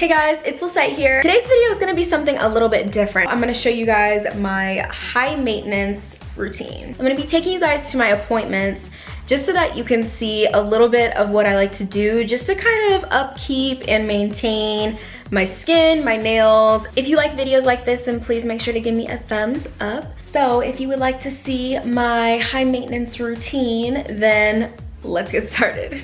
Hey guys, it's Lisette here. Today's video is gonna be something a little bit different. I'm gonna show you guys my high maintenance routine. I'm gonna be taking you guys to my appointments just so that you can see a little bit of what I like to do just to kind of upkeep and maintain my skin, my nails. If you like videos like this, then please make sure to give me a thumbs up. So if you would like to see my high maintenance routine, then let's get started.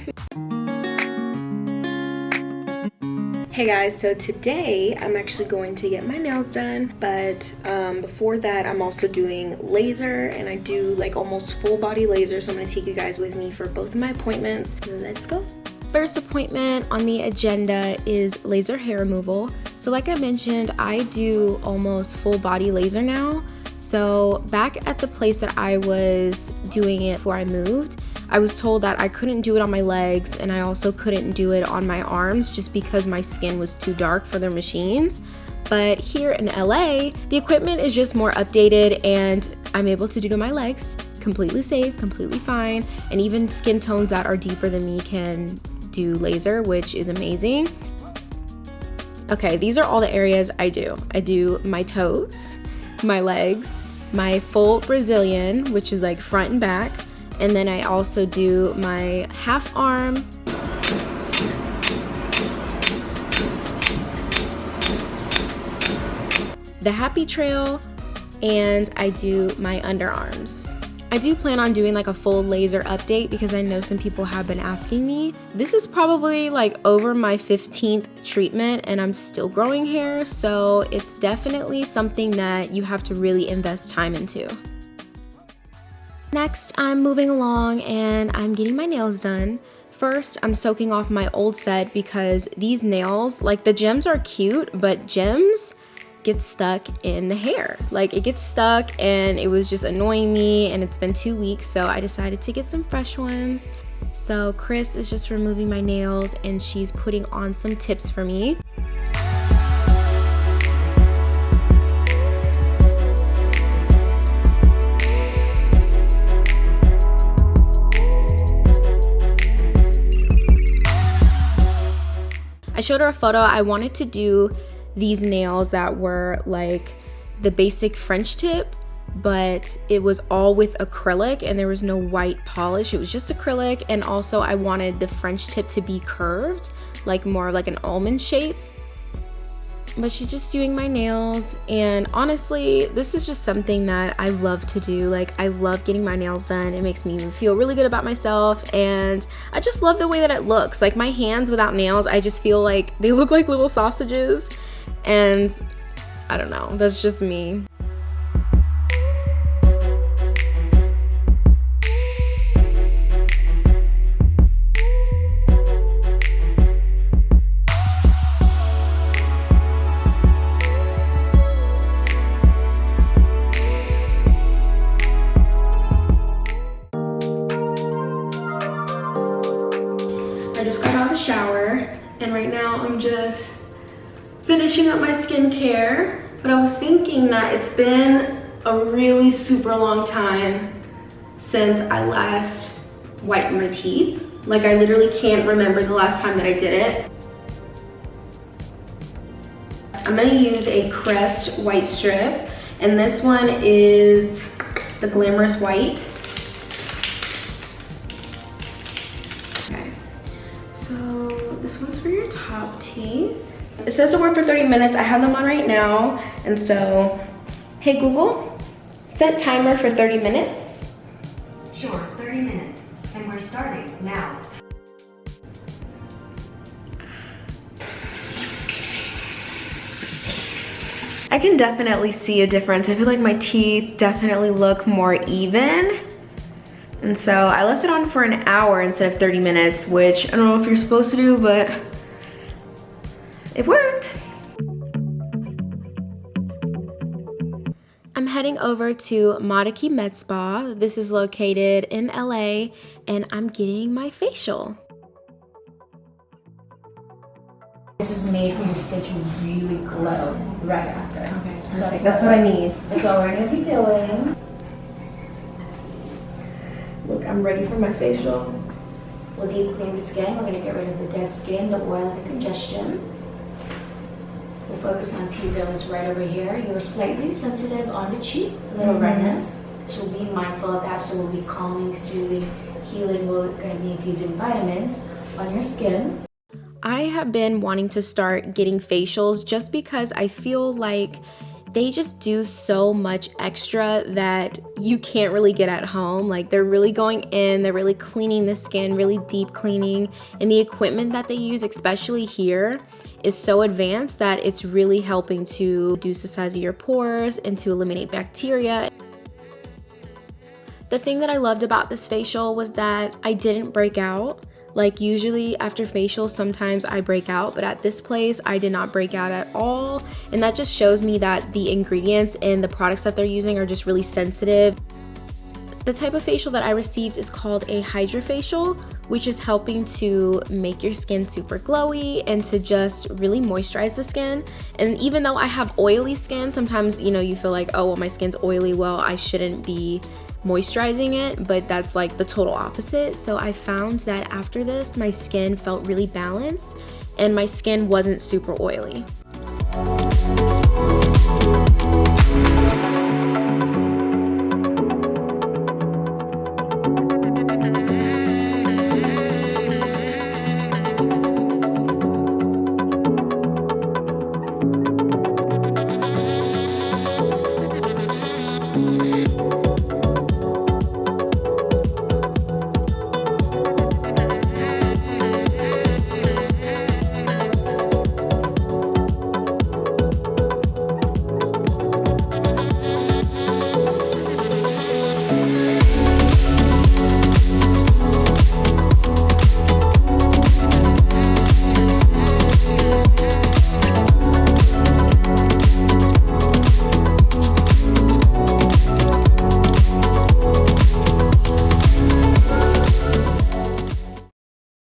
Hey guys, so today I'm actually going to get my nails done, but before that I'm also doing laser, and I do like almost full body laser, so I'm gonna take you guys with me for both of my appointments. Let's go. First appointment on the agenda is laser hair removal. So like I mentioned, I do almost full body laser now. So back at the place that I was doing it before I moved, I was told that I couldn't do it on my legs, and I also couldn't do it on my arms just because my skin was too dark for their machines. But here in LA, the equipment is just more updated, and I'm able to do it on my legs, completely safe, completely fine, and even skin tones that are deeper than me can do laser, which is amazing. Okay, these are all the areas I do. I do my toes, my legs, my full Brazilian, which is like front and back, and then I also do my half arm, the happy trail, and I do my underarms. I do plan on doing like a full laser update because I know some people have been asking me. This is probably like over my 15th treatment and I'm still growing hair, so it's definitely something that you have to really invest time into. Next, I'm moving along and I'm getting my nails done. First, I'm soaking off my old set because these nails, like the gems are cute, but gems get stuck in the hair. Like it gets stuck and it was just annoying me, and it's been 2 weeks, so I decided to get some fresh ones. So Chris is just removing my nails and she's putting on some tips for me. I showed her a photo. I wanted to do these nails that were like the basic French tip, but it was all with acrylic and there was no white polish. It was just acrylic, and also I wanted the French tip to be curved, like more like an almond shape. But she's just doing my nails, and honestly, this is just something that I love to do. Like I love getting my nails done. It makes me feel really good about myself, and I just love the way that it looks. Like my hands without nails, I just feel like they look like little sausages, and I don't know, that's just me. I just got out of the shower, and right now I'm just finishing up my skincare. But I was thinking that it's been a really super long time since I last whitened my teeth. Like I literally can't remember the last time that I did it. I'm gonna use a Crest white strip, and this one is the Glamorous White. This one's for your top teeth. It says to work for 30 minutes. I have them on right now. And so, hey Google, set timer for 30 minutes. Sure, 30 minutes. And we're starting now. I can definitely see a difference. I feel like my teeth definitely look more even. And so I left it on for an hour instead of 30 minutes, which I don't know if you're supposed to do, but it worked. I'm heading over to Modiki Med Spa. This is located in LA, and I'm getting my facial. This is made for your skin to really glow right after. Okay, so that's what I need. That's all we're gonna be doing. Look, I'm ready for my facial. We'll deep clean the skin. We're gonna get rid of the dead skin, the oil, the congestion. We'll focus on T-zones right over here. You're slightly sensitive on the cheek, a little redness. So be mindful of that. So we'll be calming, soothing, healing. We're going to be infusing vitamins on your skin. I have been wanting to start getting facials just because I feel like they just do so much extra that you can't really get at home. Like, they're really going in, they're really cleaning the skin, really deep cleaning, and the equipment that they use, especially here, is so advanced that it's really helping to reduce the size of your pores and to eliminate bacteria. The thing that I loved about this facial was that I didn't break out. Like, usually after facials, sometimes I break out, but at this place, I did not break out at all. And that just shows me that the ingredients and the products that they're using are just really sensitive. The type of facial that I received is called a hydrofacial, which is helping to make your skin super glowy and to just really moisturize the skin. And even though I have oily skin, sometimes, you know, you feel like, oh, well, my skin's oily, well, I shouldn't be moisturizing it, but that's like the total opposite. So I found that after this, my skin felt really balanced and my skin wasn't super oily.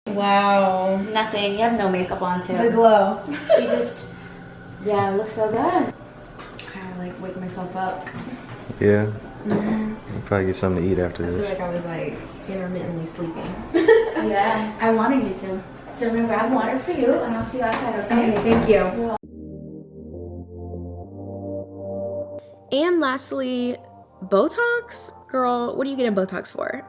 Wow. Nothing. You have no makeup on too. The glow. She just, yeah, it looks so good. Kind of like wake myself up. Yeah. I'll probably get something to eat after I feel this. like I was like intermittently sleeping. Yeah, I wanted you to. So I'm gonna grab water for you and I'll see you outside, okay? Okay, thank you. And lastly, Botox? Girl, what are you getting Botox for?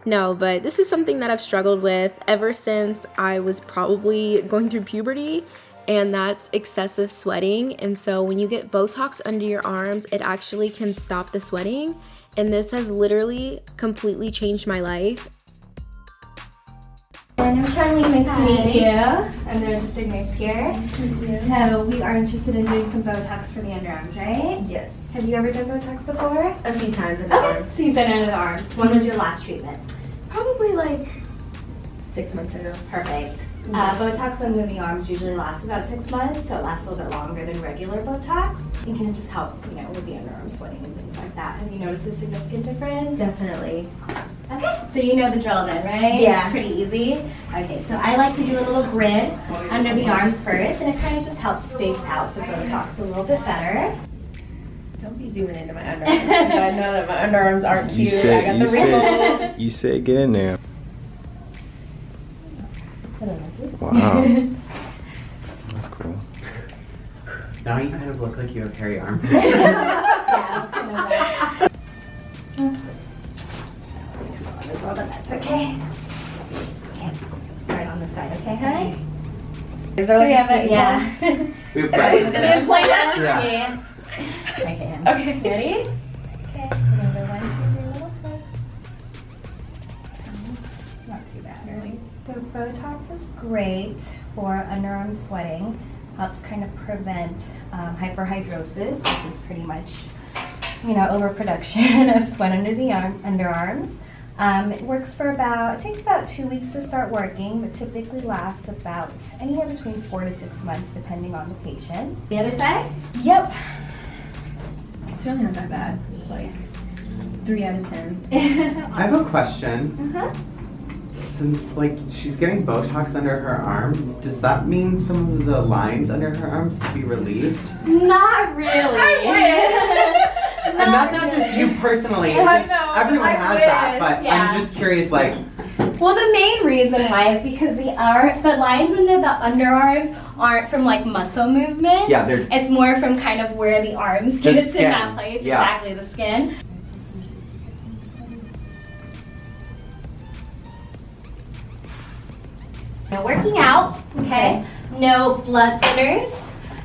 No, but this is something that I've struggled with ever since I was probably going through puberty, and that's excessive sweating. And so when you get Botox under your arms, it actually can stop the sweating. And this has literally completely changed my life. And I'm Charlene, nice to meet you. I'm the registered nurse here. So we are interested in doing some Botox for the underarms, right? Yes. Have you ever done Botox before? A few times in the Okay, arms. so you've done it under the arms. When was your last treatment? Probably like 6 months ago. Perfect. Botox under the arms usually lasts about 6 months, so it lasts a little bit longer than regular Botox. It can just help, you know, with the underarm sweating and things like that. Have you noticed a significant difference? Definitely. Okay, so you know the drill then, right? Yeah. It's pretty easy. Okay, so I like to do a little grid under the arms first, and it kind of just helps space out the Botox a little bit better. Don't be zooming into my underarms, because I know that my underarms aren't You cute. said- I got you the said- wrinkles. You said get in there. Wow. That's cool. Now you kind of look like you have hairy arms. That's okay. Okay, start on the side, okay, honey? Is there like a Three of it, squeeze yeah. We have ball? Is it breakfast. in play now? Yeah. I can. Okay. Ready? Okay, another 1, 2, 3 little push. Not too bad, really. So Botox is great for underarm sweating. Helps kind of prevent hyperhidrosis, which is pretty much, you know, overproduction of sweat under the underarms. It works for it takes about 2 weeks to start working, but typically lasts about anywhere between 4 to 6 months, depending on the patient. The other side? Yep. It's really not that bad. It's like 3 out of 10. I have a question. Uh-huh. Since like she's getting Botox under her arms, does that mean some of the lines under her arms to be relieved? Not really. And that's not just you personally. It's I just know, everyone I has that. wish. But Yeah. I'm just curious, like, Well, the main reason why is because the lines under the underarms aren't from like muscle movement. Yeah, they're. It's more from kind of where the arms The get in skin. that place. Yeah. Exactly, the skin. No working out, okay? No blood thinners,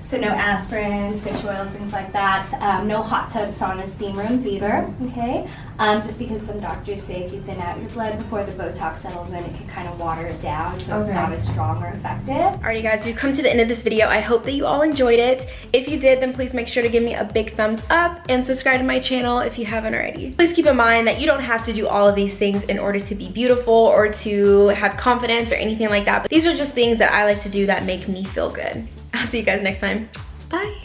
so no aspirin, fish oils, things like that. No hot tubs, saunas, steam rooms either, okay? Just because some doctors say if you thin out your blood before the Botox settles in, it can kind of water it down, so it's not as strong or effective. Alrighty guys, we've come to the end of this video. I hope that you all enjoyed it. If you did, then please make sure to give me a big thumbs up and subscribe to my channel if you haven't already. Please keep in mind that you don't have to do all of these things in order to be beautiful or to have confidence or anything like that. But these are just things that I like to do that make me feel good. I'll see you guys next time. Bye.